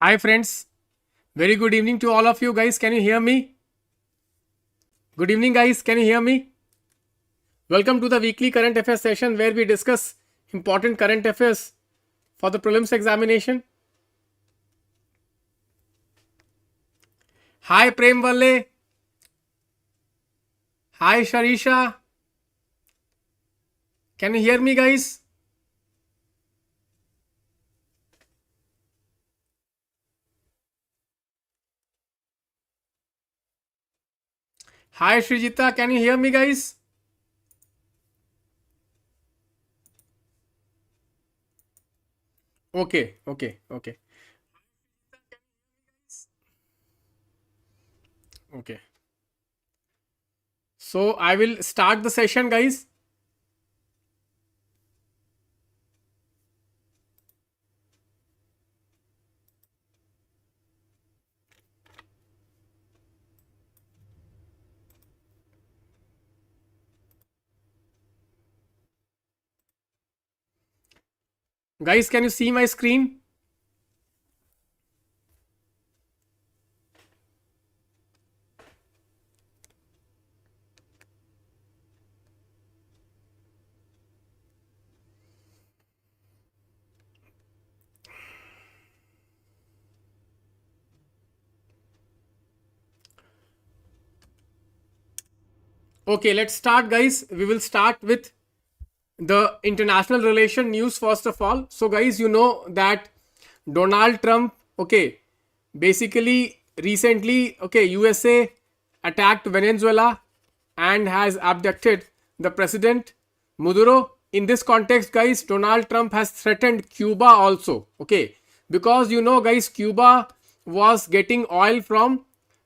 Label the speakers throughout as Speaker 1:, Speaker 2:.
Speaker 1: Hi friends, very good evening to all of you guys. Can you hear me? Good evening guys, can you hear me? Welcome to the weekly current affairs session where we discuss important current affairs for the prelims examination. Hi Prem Valle. Hi Sharisha. Can you hear me guys? Hi Srijita, can you hear me guys? Okay. Okay. So I will start the session guys. Guys, can you see my screen? Okay, let's start guys. We will start with the international relation news first of all. So guys, you know that Donald Trump, okay, basically recently, okay, USA attacked Venezuela and has abducted the president Maduro. In this context guys, Donald Trump has threatened Cuba also, okay, because you know guys, Cuba was getting oil from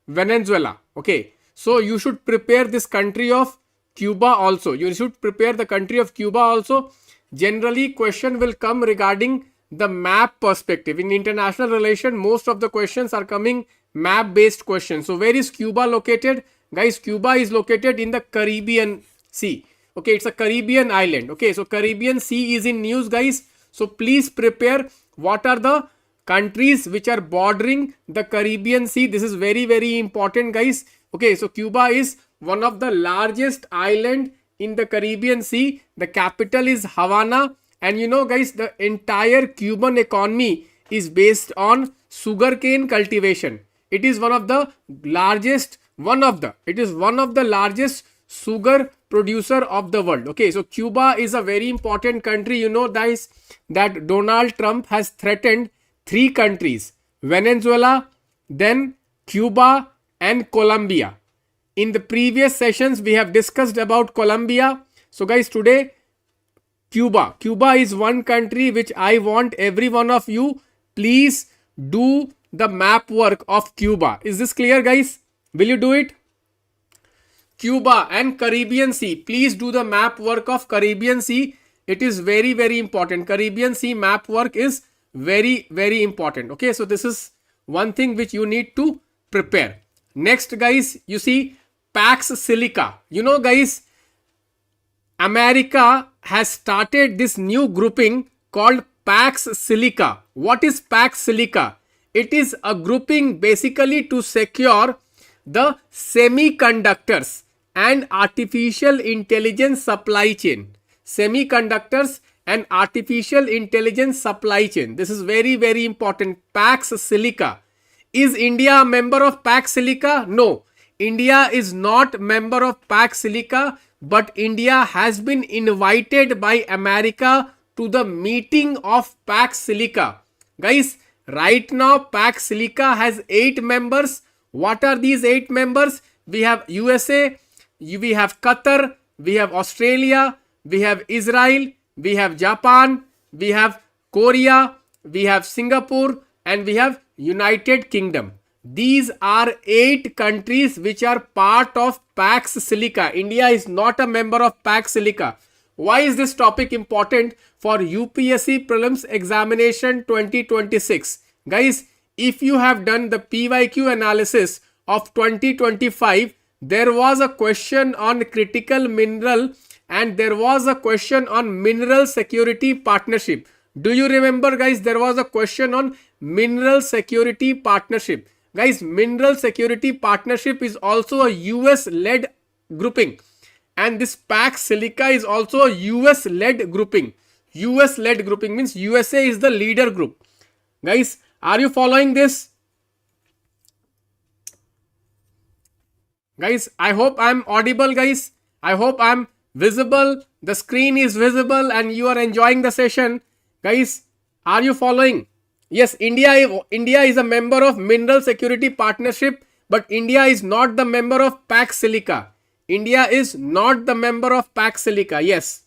Speaker 1: Venezuela, okay. So you should prepare this country of Cuba also. You should prepare the country of Cuba also. Generally, question will come regarding the map perspective. In international relation, most of the questions are coming map based questions. So where is Cuba located? Guys, Cuba is located in the Caribbean Sea. Okay, it's a Caribbean island. Okay, so Caribbean Sea is in news guys. So please prepare what are the countries which are bordering the Caribbean Sea. This is very important guys. Okay, so Cuba is one of the largest island in the Caribbean Sea. The capital is Havana, and you know guys, the entire Cuban economy is based on sugarcane cultivation. It is one of the largest sugar producer of the world. Okay, so Cuba is a very important country. You know guys that Donald Trump has threatened three countries: Venezuela, then Cuba and Colombia. In the previous sessions we have discussed about Colombia. So guys, today Cuba is one country which I want every one of you please do the map work of Cuba. Is this clear guys? Will you do it? Cuba and Caribbean Sea, please do the map work of Caribbean Sea. It is very important. Caribbean Sea map work is very important. Okay, so this is one thing which you need to prepare. Next guys, you see Pax Silica. You know guys, America has started this new grouping called Pax Silica. What is Pax Silica? It is a grouping basically to secure the semiconductors and artificial intelligence supply chain. Semiconductors and artificial intelligence supply chain. This is very important. Pax Silica. Is India a member of Pax Silica? No. India is not member of Pax Silica, but India has been invited by America to the meeting of Pax Silica. Guys, right now Pax Silica has 8 members. What are these 8 members? We have USA, we have Qatar, we have Australia, we have Israel, we have Japan, we have Korea, we have Singapore, and we have United Kingdom. These are 8 countries which are part of Pax Silica. India is not a member of Pax Silica. Why is this topic important for UPSC Prelims Examination 2026? Guys, if you have done the PYQ analysis of 2025, there was a question on critical mineral and there was a question on mineral security partnership. Do you remember guys, there was a question on Mineral Security Partnership. Guys, Mineral Security Partnership is also a US led grouping, and this Pax Silica is also a US led grouping. US led grouping means USA is the leader group. Guys, are you following this? Guys, I hope I'm audible, guys. I hope I'm visible. The screen is visible and you are enjoying the session. Guys, are you following? Yes, India is a member of Mineral Security Partnership, but India is not the member of Pax Silica. India is not the member of Pax Silica. Yes.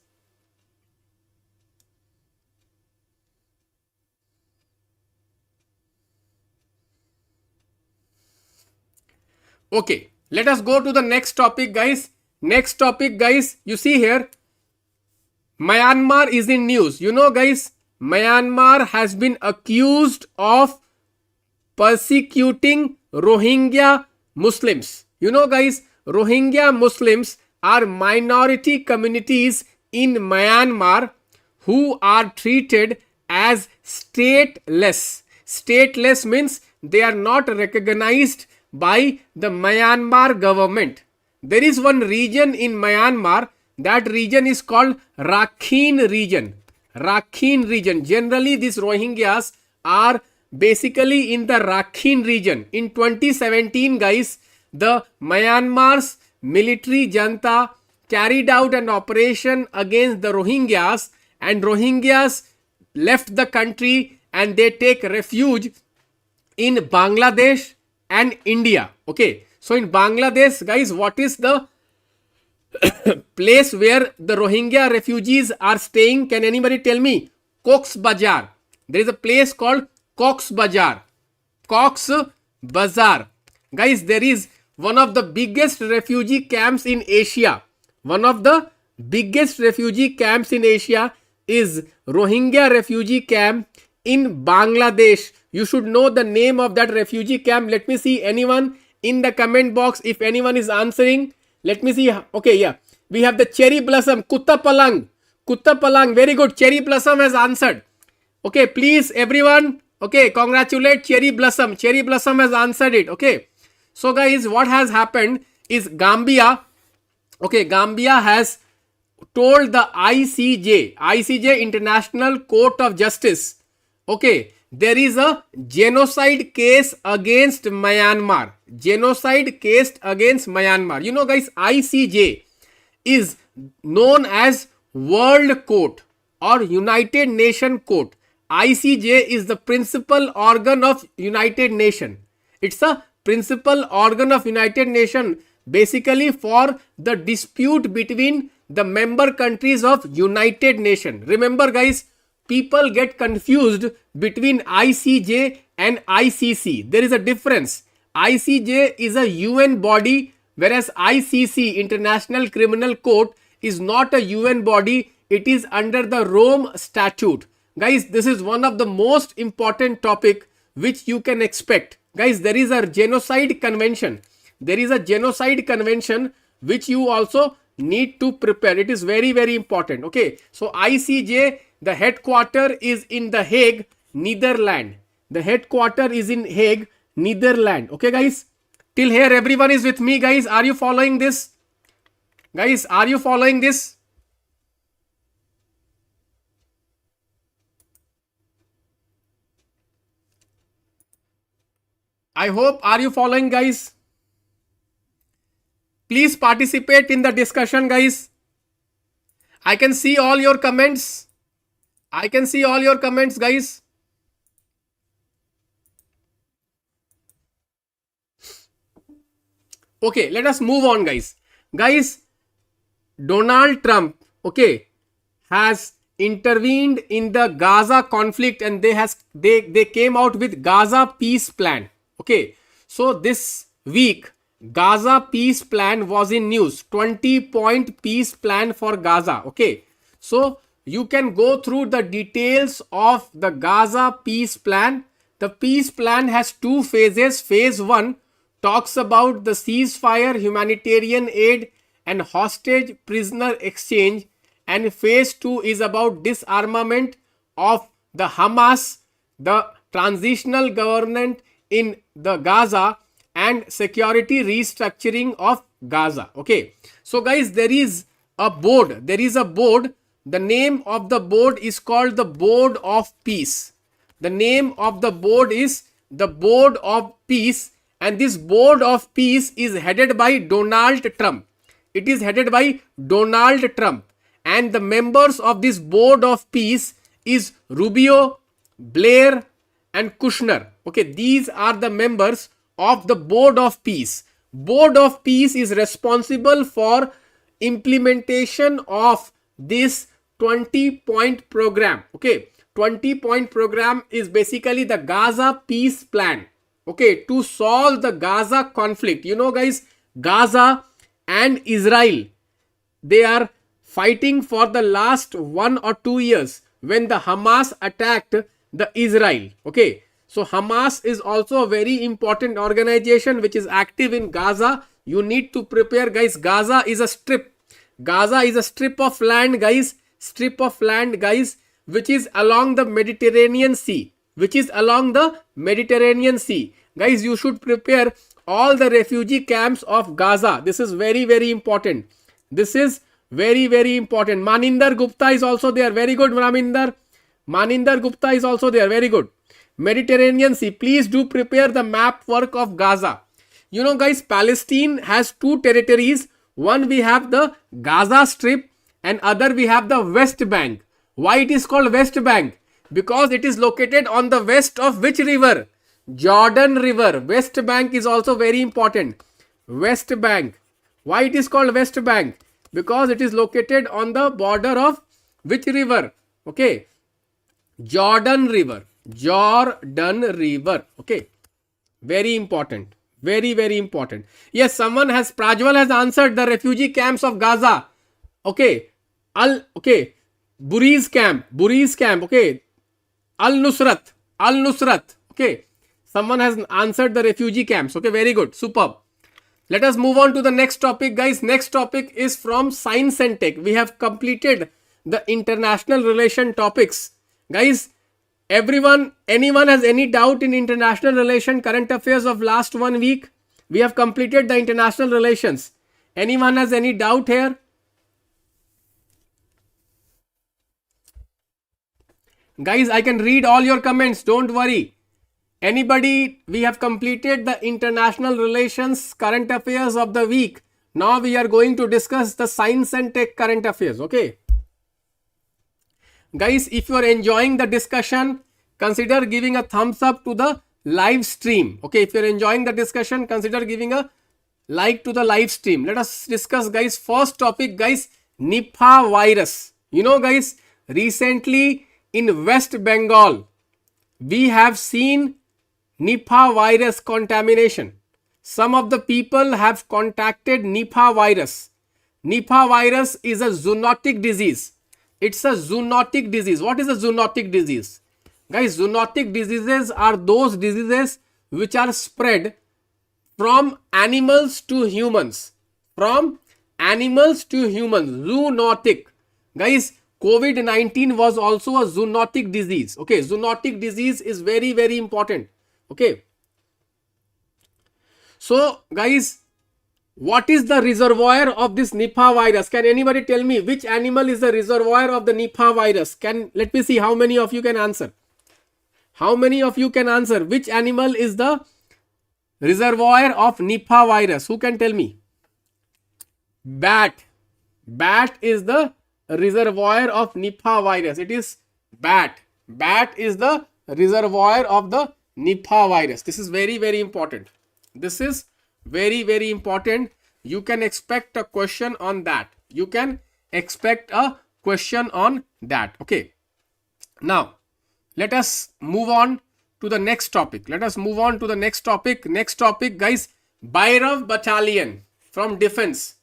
Speaker 1: Okay, let us go to the next topic, guys. Next topic, guys, you see here, Myanmar is in news. You know, guys, Myanmar has been accused of persecuting Rohingya Muslims. You know, guys, Rohingya Muslims are minority communities in Myanmar who are treated as stateless. Stateless means they are not recognized by the Myanmar government. There is one region in Myanmar, that region is called Rakhine region. Rakhine region. Generally, these Rohingyas are basically in the Rakhine region. In 2017, guys, the Myanmar's military junta carried out an operation against the Rohingyas, and Rohingyas left the country and they take refuge in Bangladesh and India. Okay, so in Bangladesh, guys, what is the place where the Rohingya refugees are staying? Can anybody tell me? Cox's Bazar. There is a place called Cox's Bazar. Cox's Bazar. Guys, there is one of the biggest refugee camps in Asia. One of the biggest refugee camps in Asia is Rohingya refugee camp in Bangladesh. You should know the name of that refugee camp. Let me see anyone in the comment box if anyone is answering. Let me see. Okay, yeah. We have the Cherry Blossom, Kuttapalang. Kuttapalang, very good. Cherry Blossom has answered. Okay, please everyone. Okay, congratulate Cherry Blossom. Cherry Blossom has answered it. Okay. So guys, what has happened is Gambia. Okay, Gambia has told the ICJ, International Court of Justice. Okay, there is a genocide case against Myanmar. Genocide case against Myanmar. You know, guys, ICJ is known as World Court or United Nation Court. ICJ is the principal organ of United Nation. It's a principal organ of United Nation basically for the dispute between the member countries of United Nation. Remember, guys, people get confused between ICJ and ICC. There is a difference. ICJ is a UN body, whereas ICC, International Criminal Court, is not a UN body. It is under the Rome Statute. Guys, this is one of the most important topic which you can expect. Guys, there is a genocide convention. There is a genocide convention which you also need to prepare. It is very, very important. Okay, so ICJ, the headquarter is in The Hague, Netherlands. The headquarter is in Hague, Netherlands. Okay, guys, till here everyone is with me, guys. Are you following this? Guys, are you following this? I hope, are you following, guys? Please participate in the discussion, guys. I can see all your comments. I can see all your comments, guys. Okay, let us move on, guys. Guys, Donald Trump, okay, has intervened in the Gaza conflict, and they came out with Gaza peace plan. Okay, so this week Gaza peace plan was in news. 20-point peace plan for Gaza. Okay, so you can go through the details of the Gaza peace plan. The peace plan has two phases. Phase 1 talks about the ceasefire, humanitarian aid and hostage prisoner exchange, and phase 2 is about disarmament of the Hamas, the transitional government in the Gaza, and security restructuring of Gaza. Okay, so guys, there is a board. The name of the board is called the Board of Peace. The name of the board is the Board of Peace, and this Board of Peace is headed by Donald Trump. It is headed by Donald Trump, and the members of this Board of Peace is Rubio, Blair, and Kushner. Okay, these are the members of the Board of Peace. Board of Peace is responsible for implementation of this 20-point program. Okay, 20-point program is basically the Gaza peace plan. Okay, to solve the Gaza conflict. You know guys, Gaza and Israel, they are fighting for the last 1 or 2 years when the Hamas attacked the Israel. Okay, so Hamas is also a very important organization which is active in Gaza. You need to prepare guys. Gaza is a strip. Gaza is a strip of land guys. Strip of land guys, which is along the Mediterranean Sea. Which is along the Mediterranean Sea. Guys, you should prepare all the refugee camps of Gaza. This is very, very important. This is very, very important. Maninder Gupta is also there. Very good, Maninder. Maninder Gupta is also there. Very good. Mediterranean Sea. Please do prepare the map work of Gaza. You know guys, Palestine has 2 territories. One we have the Gaza Strip and other we have the West Bank. Why it is called West Bank? Because it is located on the west of which river? Jordan River. West Bank is also very important. West Bank. Why it is called West Bank? Because it is located on the border of which river? Okay, Jordan River. Jordan River. Okay, very important. Very, very important. Yes, someone has, Prajwal has answered the refugee camps of Gaza. Okay, Buri's camp. Okay, Al-Nusrat. Okay, someone has answered the refugee camps. Okay, very good. Superb. Let us move on to the next topic, guys. Next topic is from Science and Tech. We have completed the international relation topics. Guys, anyone has any doubt in international relation current affairs of last 1 week? We have completed the international relations. Anyone has any doubt here? Guys, I can read all your comments. Don't worry. Anybody, we have completed the international relations current affairs of the week. Now we are going to discuss the science and tech current affairs. Okay. Guys, if you are enjoying the discussion, consider giving a thumbs up to the live stream. Okay, if you are enjoying the discussion, consider giving a like to the live stream. Let us discuss, guys. First topic, guys, Nipah virus. You know, guys, recently in West Bengal, we have seen Nipah virus contamination. Some of the people have contacted Nipah virus. Nipah virus is a zoonotic disease. It's a zoonotic disease. What is a zoonotic disease? Guys, zoonotic diseases are those diseases which are spread from animals to humans. From animals to humans. Zoonotic. Guys, COVID-19 was also a zoonotic disease. Okay, zoonotic disease is very, very important. Okay. So, guys, what is the reservoir of this Nipah virus? Can anybody tell me which animal is the reservoir of the Nipah virus? Let me see how many of you can answer. How many of you can answer? Which animal is the reservoir of Nipah virus? Who can tell me? Bat. Bat is the reservoir of Nipah virus. It is bat. Bat is the reservoir of the Nipah virus. This is very, very important. This is very, very important. You can expect a question on that. You can expect a question on that. Okay. Now, let us move on to the next topic. Next topic, guys, Bhairav Battalion from Defense.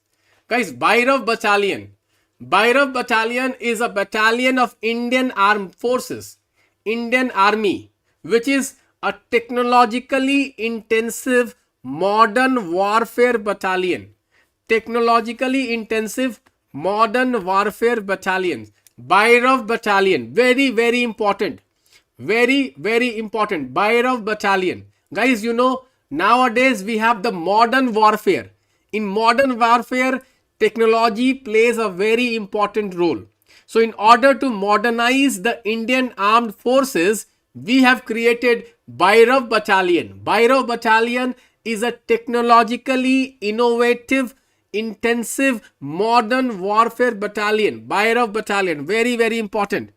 Speaker 1: Guys, Bhairav Battalion. Bhairav Battalion is a battalion of Indian Armed Forces, Indian Army, which is a technologically intensive modern warfare battalion. Technologically intensive modern warfare battalion. Bhairav Battalion. Very, very important. Very, very important. Bhairav Battalion. Guys, you know, nowadays we have the modern warfare. In modern warfare, technology plays a very important role. So, in order to modernize the Indian armed forces, we have created Bhairav Battalion. Bhairav Battalion is a technologically innovative, intensive, modern warfare battalion. Bhairav Battalion. Very, very important.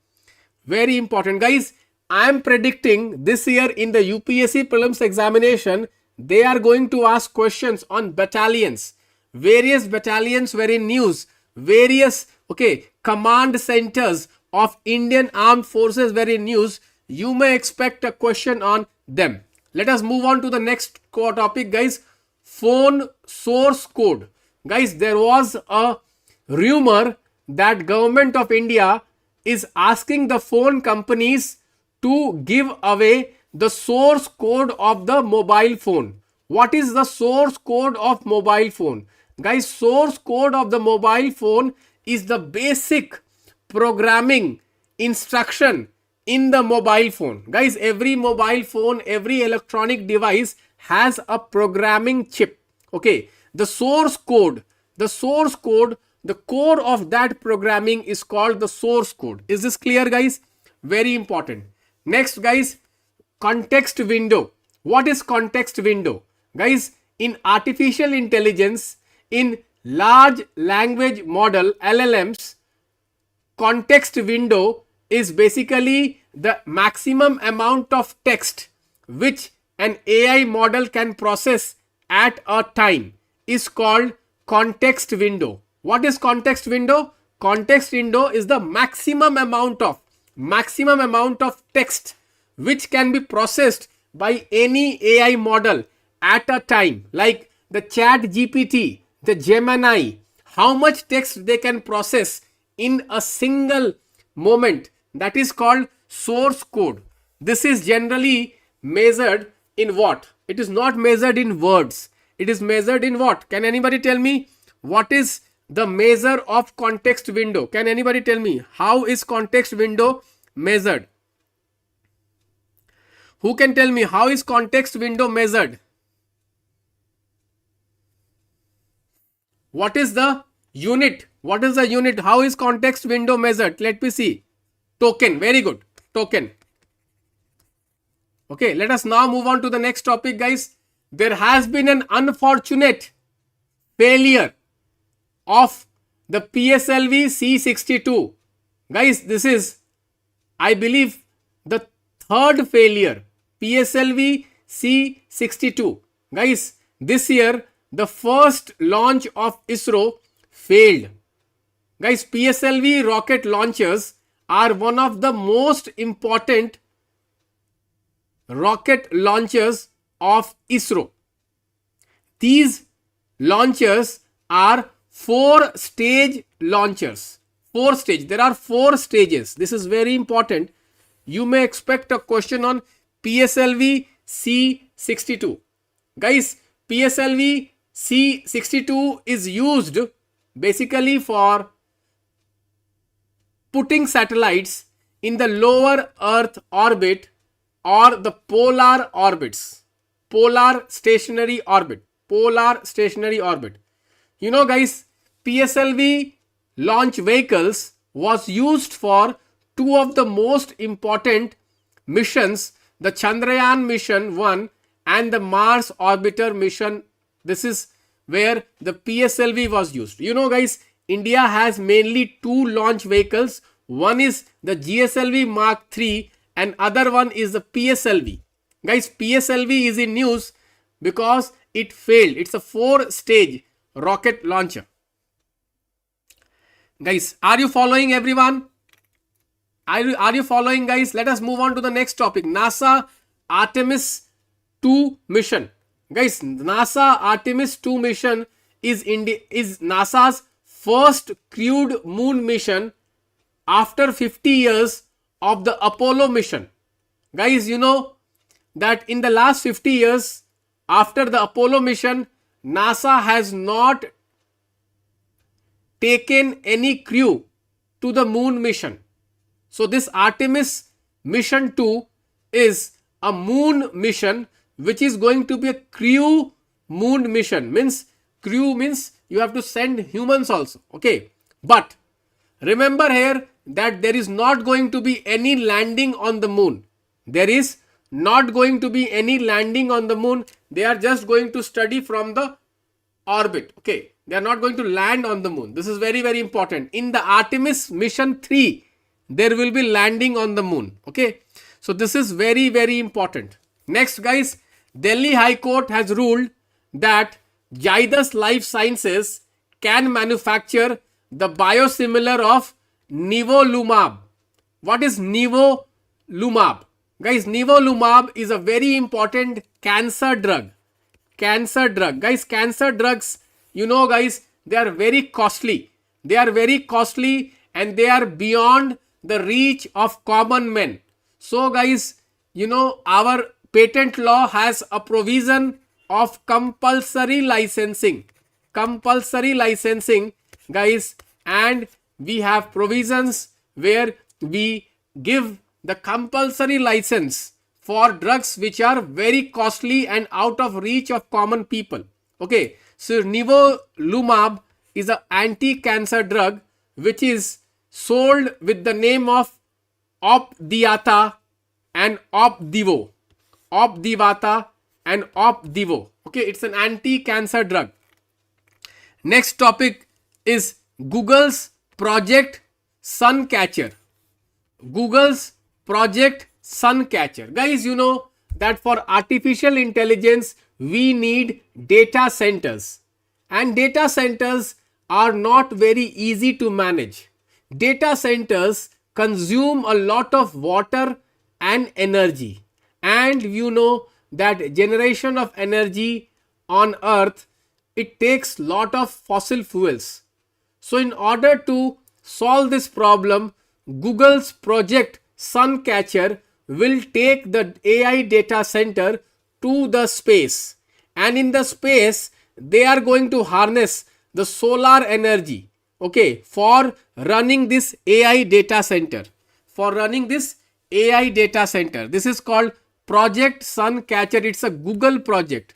Speaker 1: Very important, guys. I am predicting this year in the UPSC Prelims examination, they are going to ask questions on battalions. Various battalions were in news. Various, command centers of Indian Armed Forces were in news. You may expect a question on them. Let us move on to the next core topic, guys. Phone source code. Guys, there was a rumor that Government of India is asking the phone companies to give away the source code of the mobile phone. What is the source code of mobile phone? Guys, source code of the mobile phone is the basic programming instruction in the mobile phone. Guys, every mobile phone, every electronic device has a programming chip. Okay, the source code, the core of that programming is called the source code. Is this clear, guys? Very important. Next, guys, context window. What is context window? Guys, in artificial intelligence, in large language model LLMs, context window is basically the maximum amount of text which an AI model can process at a time is called context window. What is context window? Context window is the maximum amount of text which can be processed by any AI model at a time, like the Chat GPT, the Gemini, how much text they can process in a single moment. That is called source code. This is generally measured in what? It is not measured in words. It is measured in what? Can anybody tell me what is the measure of context window? Can anybody tell me how is context window measured? Who can tell me how is context window measured? What is the unit? What is the unit? How is context window measured? Let me see. Token. Very good. Token. Okay, let us now move on to the next topic, guys. There has been an unfortunate failure of the PSLV C62. Guys, this is, I believe, the third failure. PSLV C62. Guys, this year, the first launch of ISRO failed. Guys, PSLV rocket launchers are one of the most important rocket launchers of ISRO. These launchers are 4-stage launchers. 4 stage. There are 4 stages. This is very important. You may expect a question on PSLV C62. Guys, PSLV C62 is used basically for putting satellites in the lower Earth orbit or the polar orbits. Polar stationary orbit. You know, guys, PSLV launch vehicles was used for 2 of the most important missions, the Chandrayaan mission 1 and the Mars orbiter mission. This is where the PSLV was used. You know, guys, India has mainly 2 launch vehicles. One is the GSLV Mark III and other one is the PSLV. Guys, PSLV is in news because it failed. It's a 4-stage rocket launcher. Guys, are you following, everyone? Are you following, guys? Let us move on to the next topic. NASA Artemis 2 mission. Guys, NASA Artemis 2 mission is NASA's first crewed moon mission after 50 years of the Apollo mission. Guys, you know that in the last 50 years after the Apollo mission, NASA has not taken any crew to the moon mission. So this Artemis mission 2 is a moon mission, which is going to be a crew moon mission. Means crew means you have to send humans also. Okay, but remember here that there is not going to be any landing on the moon. There is not going to be any landing on the moon. They are just going to study from the orbit. Okay, they are not going to land on the moon. This is very, very important. In the Artemis mission 3, there will be landing on the moon. Okay, so this is very, very important. Next, guys, Delhi High Court has ruled that Zydus Life Sciences can manufacture the biosimilar of nivolumab. What is nivolumab? Guys, nivolumab is a very important cancer drug. Cancer drug. Guys, cancer drugs, you know, guys, they are very costly. They are very costly and they are beyond the reach of common men. So, guys, you know, our patent law has a provision of compulsory licensing. Compulsory licensing, guys, and we have provisions where we give the compulsory license for drugs which are very costly and out of reach of common people. Okay, so nivolumab is an anti-cancer drug which is sold with the name of Opdiata and Opdivo. Opdivata and Opdivo. Okay, it's an anti-cancer drug. Next topic is Google's Project Suncatcher. Google's Project Suncatcher. Guys, you know that for artificial intelligence, we need data centers. And data centers are not very easy to manage. Data centers consume a lot of water and energy. And you know that generation of energy on earth, it takes lot of fossil fuels. So in order to solve this problem, Google's Project Suncatcher will take the AI data center to the space, and in the space they are going to harness the solar energy, okay, for running this AI data center. For running this AI data center. This is called Project Suncatcher. It's a Google project.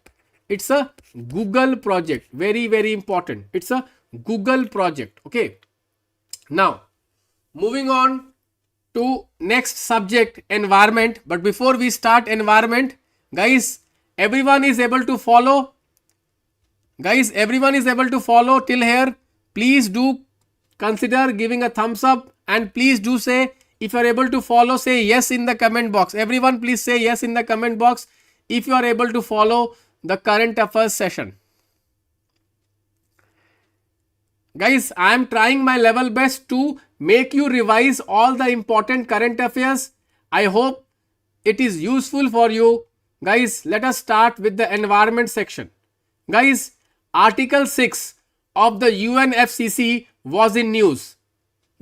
Speaker 1: It's a Google project. Very, very important. It's a Google project. Okay. Now, moving on to next subject, environment. But before we start environment, guys, everyone is able to follow. Guys, everyone is able to follow till here. Please do consider giving a thumbs up, and please do say, if you are able to follow, say yes in the comment box. Everyone please say yes in the comment box if you are able to follow the current affairs session. Guys, I am trying my level best to make you revise all the important current affairs. I hope it is useful for you. Guys, let us start with the environment section. Guys, Article 6 of the UNFCCC was in news.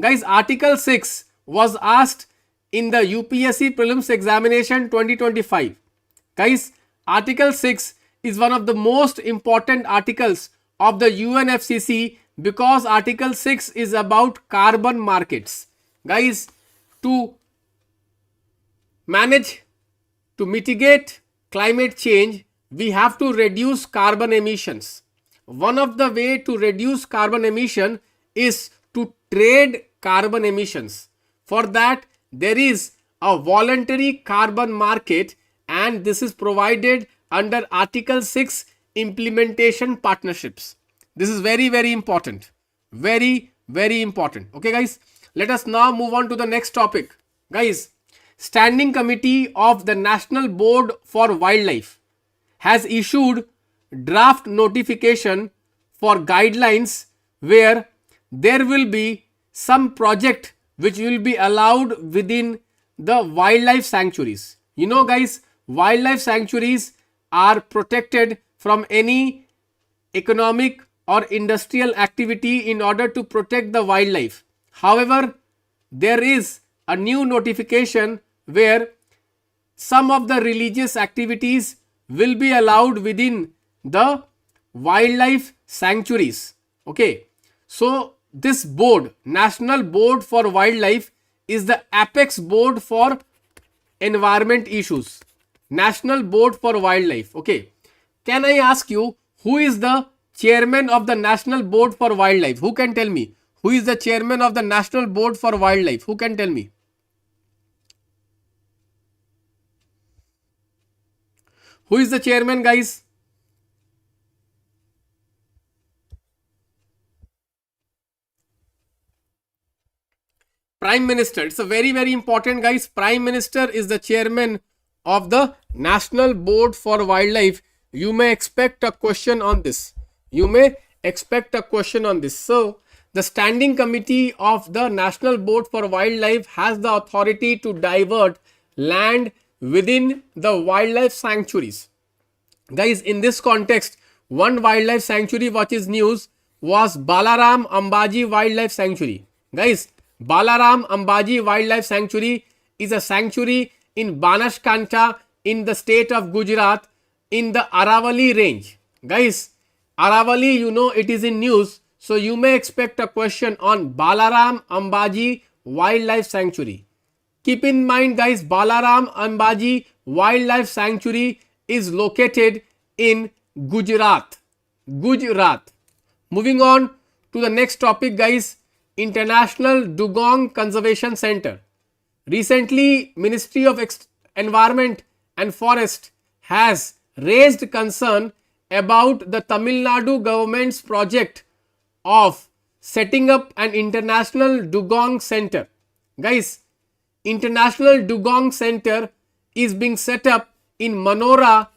Speaker 1: Guys, Article 6 was asked in the UPSC Prelims Examination 2025. Guys, Article 6 is one of the most important articles of the UNFCCC because Article 6 is about carbon markets. Guys, to manage, to mitigate climate change, we have to reduce carbon emissions. One of the way to reduce carbon emission is to trade carbon emissions. For that, there is a voluntary carbon market, and this is provided under Article 6 implementation partnerships. This is very, very important. Very, very important. Okay, guys. Let us now move on to the next topic. Guys, Standing Committee of the National Board for Wildlife has issued draft notification for guidelines where there will be some project which will be allowed within the wildlife sanctuaries. You know, guys, wildlife sanctuaries are protected from any economic or industrial activity in order to protect the wildlife. However, there is a new notification where some of the religious activities will be allowed within the wildlife sanctuaries. Okay, so this board, National Board for Wildlife, is the apex board for environment issues. National Board for Wildlife. Okay. Can I ask you, who is the chairman of the National Board for Wildlife? Who can tell me? Who is the chairman of the National Board for Wildlife? Who can tell me? Who is the chairman, guys? Prime Minister. It's a very important, guys. Prime Minister is the chairman of the National Board for Wildlife. You may expect a question on this. You may expect a question on this. So, the Standing Committee of the National Board for Wildlife has the authority to divert land within the wildlife sanctuaries. Guys, in this context, one wildlife sanctuary which is news was Balaram Ambaji Wildlife Sanctuary. Guys, Balaram Ambaji Wildlife Sanctuary is a sanctuary in Banaskantha in the state of Gujarat in the Aravalli range. Guys, Aravalli, you know, it is in news. So, you may expect a question on Balaram Ambaji Wildlife Sanctuary. Keep in mind, guys, Balaram Ambaji Wildlife Sanctuary is located in Gujarat. Gujarat. Moving on to the next topic, guys. International Dugong Conservation Center. Recently, Ministry of Environment and Forest has raised concern about the Tamil Nadu government's project of setting up an international dugong center. Guys, International Dugong Center is being set up in Manora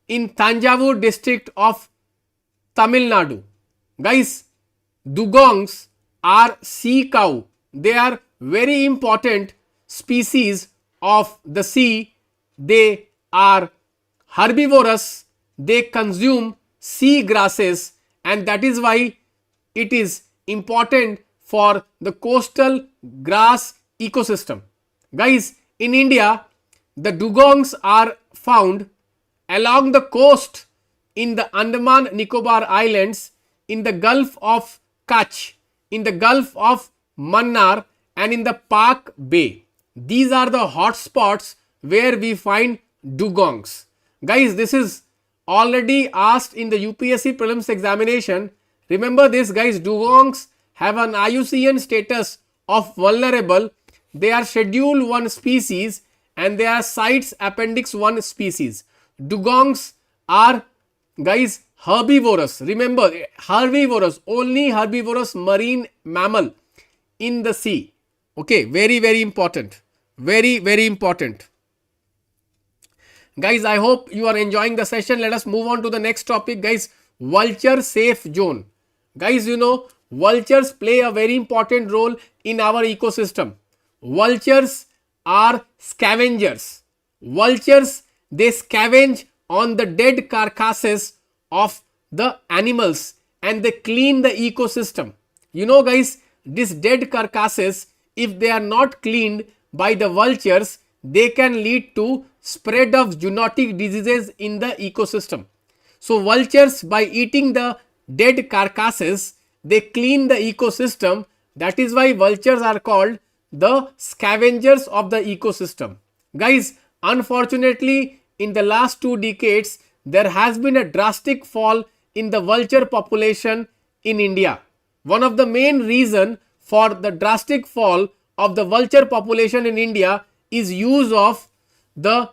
Speaker 1: in Thanjavur district of Tamil Nadu. Guys, dugongs are sea cow. They are very important species of the sea. They are herbivorous. They consume sea grasses, and that is why it is important for the coastal grass ecosystem. Guys, in India, the dugongs are found along the coast in the Andaman Nicobar Islands, in the Gulf of Kutch, in the Gulf of Mannar, and in the Pak Bay. These are the hot spots where we find dugongs. Guys, this is already asked in the UPSC Prelims examination. Remember this, guys, dugongs have an IUCN status of vulnerable. They are Schedule 1 species and they are CITES Appendix 1 species. Dugongs are, guys, herbivorous. Remember, herbivorous, only herbivorous marine mammal in the sea. Okay, very important. Very important. Guys, I hope you are enjoying the session. Let us move on to the next topic, guys. Vulture safe zone. Guys, you know, vultures play a very important role in our ecosystem. Vultures are scavengers. Vultures, they scavenge on the dead carcasses of the animals and they clean the ecosystem. You know, guys, these dead carcasses, if they are not cleaned by the vultures, they can lead to spread of zoonotic diseases in the ecosystem. So, vultures, by eating the dead carcasses, they clean the ecosystem. That is why vultures are called the scavengers of the ecosystem. Guys, unfortunately, in the last 2 decades, there has been a drastic fall in the vulture population in India. One of the main reason for the drastic fall of the vulture population in India is use of the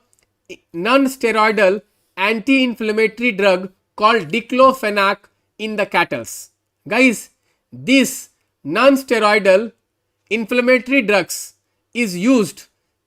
Speaker 1: non-steroidal anti-inflammatory drug called diclofenac in the cattle. Guys, this non-steroidal inflammatory drugs is used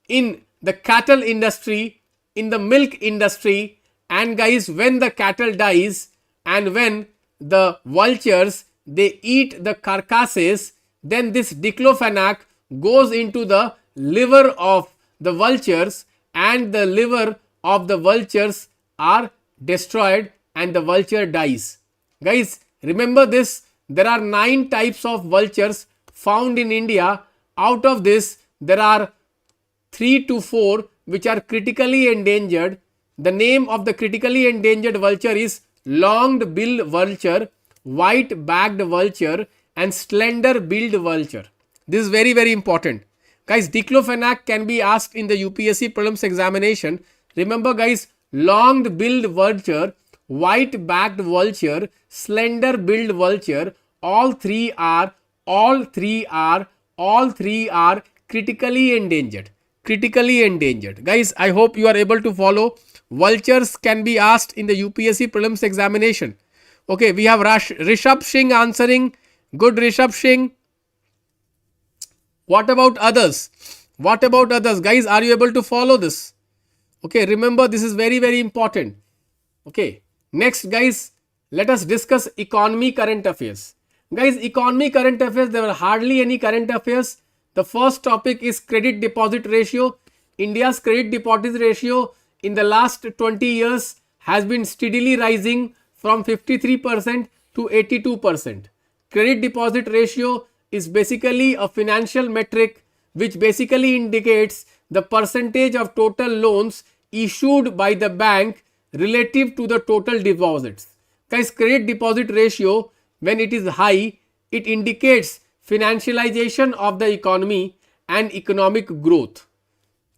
Speaker 1: in the cattle industry, in the milk industry, and guys, when the cattle dies and when the vultures, they eat the carcasses, then this diclofenac goes into the liver of the vultures and the liver of the vultures are destroyed and the vulture dies. Guys, remember this, there are 9 types of vultures found in India. Out of this, there are 3 to 4 which are critically endangered. The name of the critically endangered vulture is longed bill vulture, white backed vulture and slender billed vulture. This is very important. Guys, diclofenac can be asked in the UPSC Prelims examination. Remember guys, long-billed vulture, white-backed vulture, slender-billed vulture, all three are critically endangered. Critically endangered. Guys, I hope you are able to follow. Vultures can be asked in the UPSC Prelims examination. Okay, we have Rishabh Singh answering. Good, Rishabh Singh. What about others? What about others? Guys, are you able to follow this? Okay, remember this is very, very important. Okay, next guys, let us discuss economy current affairs. Guys, economy current affairs, there were hardly any current affairs. The first topic is credit deposit ratio. India's credit deposit ratio in the last 20 years has been steadily rising from 53% to 82%. Credit deposit ratio is basically a financial metric which basically indicates the percentage of total loans issued by the bank relative to the total deposits. Guys, credit deposit ratio, when it is high, it indicates financialization of the economy and economic growth.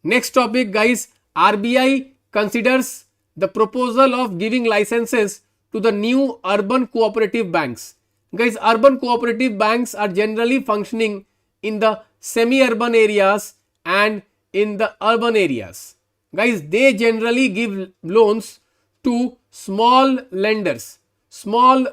Speaker 1: Next topic guys, RBI considers the proposal of giving licenses to the new urban cooperative banks. Guys, urban cooperative banks are generally functioning in the semi-urban areas and in the urban areas. Guys, they generally give loans to small lenders, small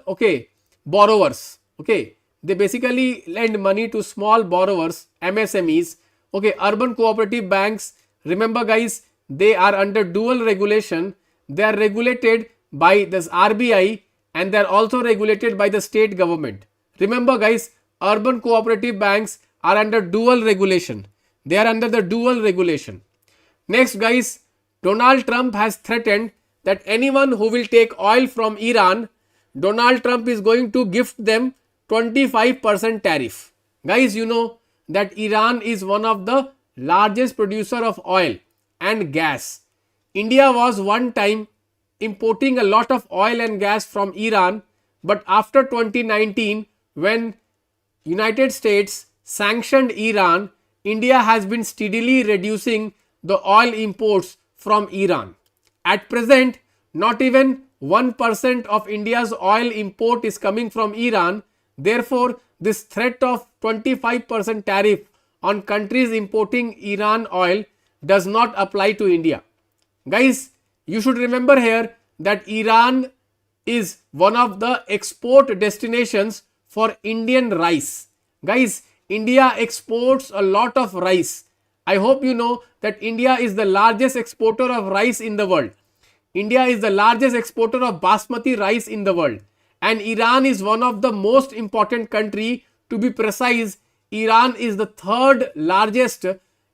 Speaker 1: borrowers. Okay, they basically lend money to small borrowers, MSMEs. Okay, urban cooperative banks, remember guys, they are under dual regulation. They are regulated by this RBI and they are also regulated by the state government. Remember guys, urban cooperative banks are under dual regulation. They are under the dual regulation. Next guys, Donald Trump has threatened that anyone who will take oil from Iran, Donald Trump is going to gift them 25% tariff. Guys, you know that Iran is one of the largest producer of oil and gas. India was one time importing a lot of oil and gas from Iran, but after 2019 when United States sanctioned Iran, India has been steadily reducing the oil imports from Iran. At present, not even 1% of India's oil import is coming from Iran. Therefore, this threat of 25% tariff on countries importing Iran oil does not apply to India. Guys, you should remember here that Iran is one of the export destinations for Indian rice. Guys, India exports a lot of rice. I hope you know that India is the largest exporter of rice in the world. India is the largest exporter of basmati rice in the world. And Iran is one of the most important country. To be precise, Iran is the third largest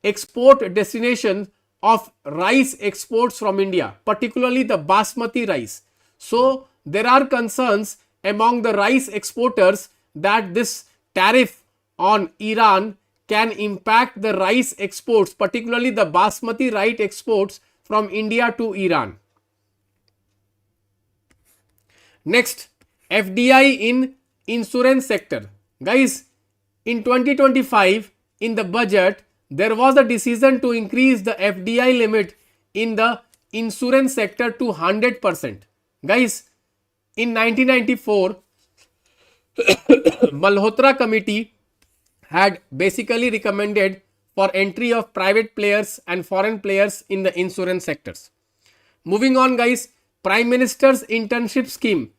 Speaker 1: export destination of rice exports from India, particularly the basmati rice. So there are concerns among the rice exporters that this tariff on Iran can impact the rice exports, particularly the basmati rice exports from India to Iran. Next, FDI in insurance sector. Guys, in 2025 in the budget, there was a decision to increase the FDI limit in the insurance sector to 100%. Guys, in 1994, Malhotra committee had basically recommended for entry of private players and foreign players in the insurance sectors. Moving on guys, Prime Minister's internship scheme.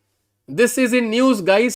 Speaker 1: This is in news guys.